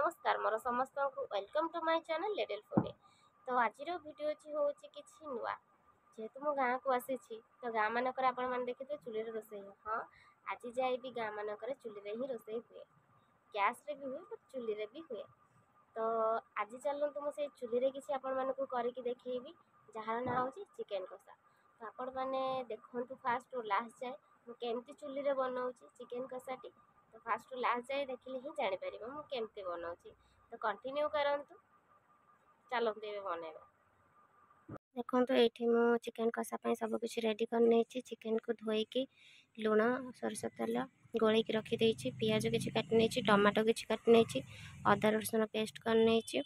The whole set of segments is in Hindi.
नमस्कार मोर समस्त को welcome to my channel little foodie. तो आज वीडियो होची किछि नुआ जेहेतु मो गाँ को आसी तो गाँ मानकर आपण मैंने देखिए चूल्हे रोषे हाँ आज जाए भी गाँ मानकर चूल्हे ही रोषे हुए गैस रे भी हुए बट चूल्हे भी हुए। तो आज चलतु मुझे चूल्हे किसी आपण मानक करके देखी जार ना हो चिकेन कषा। तो आपण मैंने देखु फास्ट और लास्ट जाए मुझे चूल्हे बनाऊँगी चिकेन कषाटी। तो फास्ट टू लास्ट जाए देखिले ही जापर मुझे बनाऊँगी। तो कंटिन्यू करंतु चलते बनइबा। देखो ये मु चिकेन कषा सबकिछ रेडी कर नहीं चिकेन को धोईकी लुण सरस तेल गोल रखी पियाज किसी काटी नहीं टमाटो किसी काटी नहीं अदा रसुण पेस्ट कर नहीं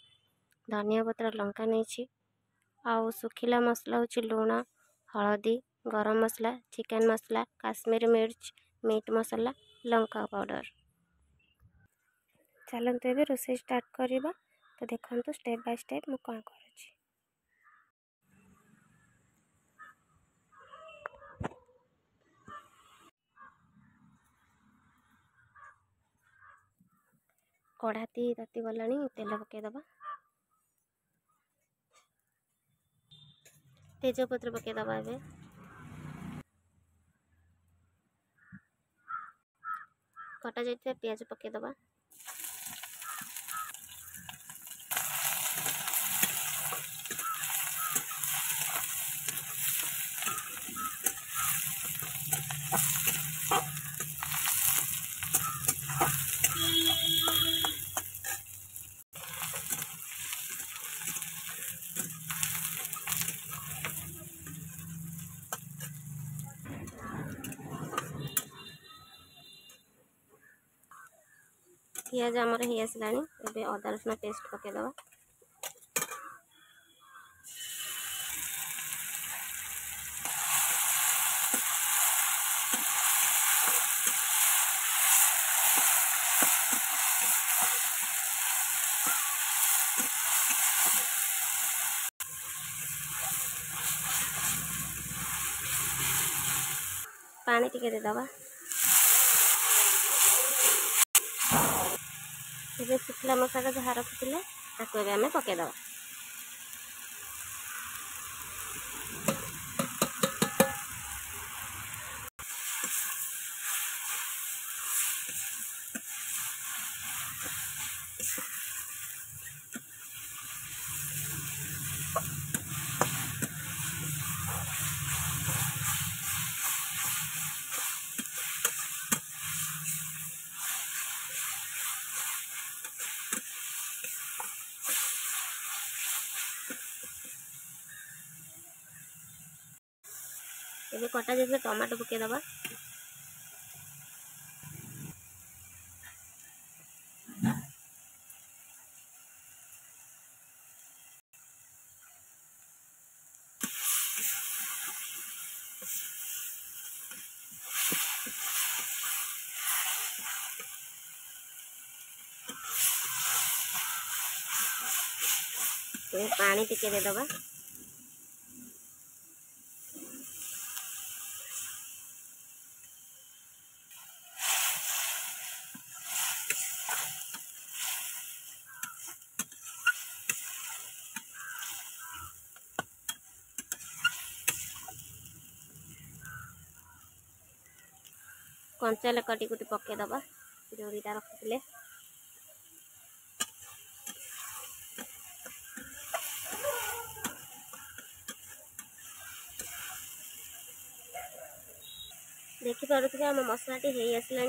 धनिया पत्र लंका नहीं आउ सुखिला मसला हूँ लुण हलदी गरम मसला चिकेन मसला काश्मीरी मिर्च मीट मसला लंका पाउडर। चलते ए रोषे स्टार्ट करवा। तो देखो स्टेप बाय स्टेप मु कौन कर कढ़ाती ताती गला तेल पकईदबा तेजपत्र पकईदबा ए कटा जाइए पियाज पकईदबा पियाज आमर हो आसला अदा रसुण पेस्ट पकईदबा पानी टिके देदबा ये शुखला मसाला जहाँ रखी आम पकईदबा। ये कटा जाए टमाटो पकईदबा पानी टिके देदबा कंचा लका टिकुटी पकईदबा जो दीटा रखी देखिपे आम मसलाटी हो आसला।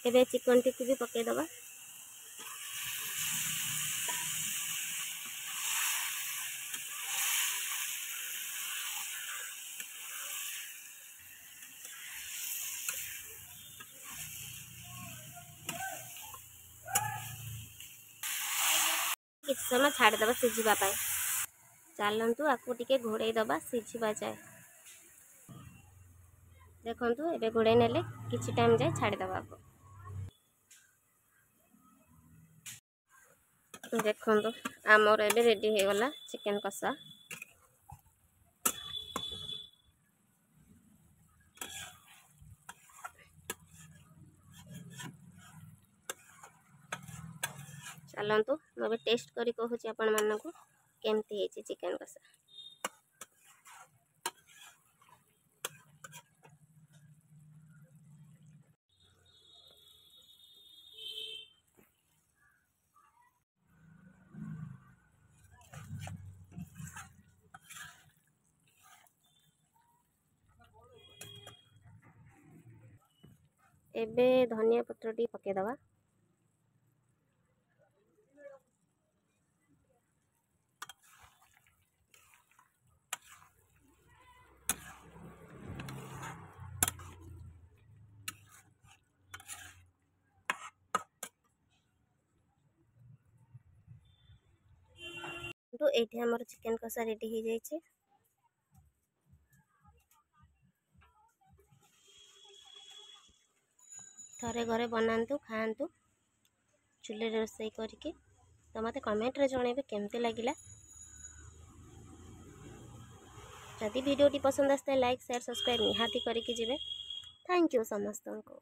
एबे चिकन टी भी पकईदबा किसी समय छाड़ीदबा सीझापी। चलतु आपको टिके घोड़े दबा सीझा जाए। देखु ए घोड़े ने किसी टाइम जाए छाड़ीदबा आपको। देखो आमर ए रेडी हो गला चिकेन कषा। चलतु मुझे टेस्ट करी कहूँ आपण मानक केमती है चिकेन कषा। एबे धनिया पत्र टी पकेदवा। तो ये आमर चिकेन कषा रेडी हो जाए। थरे घरे बनातु खातु चूल्हे रोषे करके। तो मत कमेंट रे जणेबे केमती लगिला। जदि वीडियोटी पसंद आसता लाइक शेयर सब्सक्राइब निहाती करके जिवे। थैंक यू समस्त को।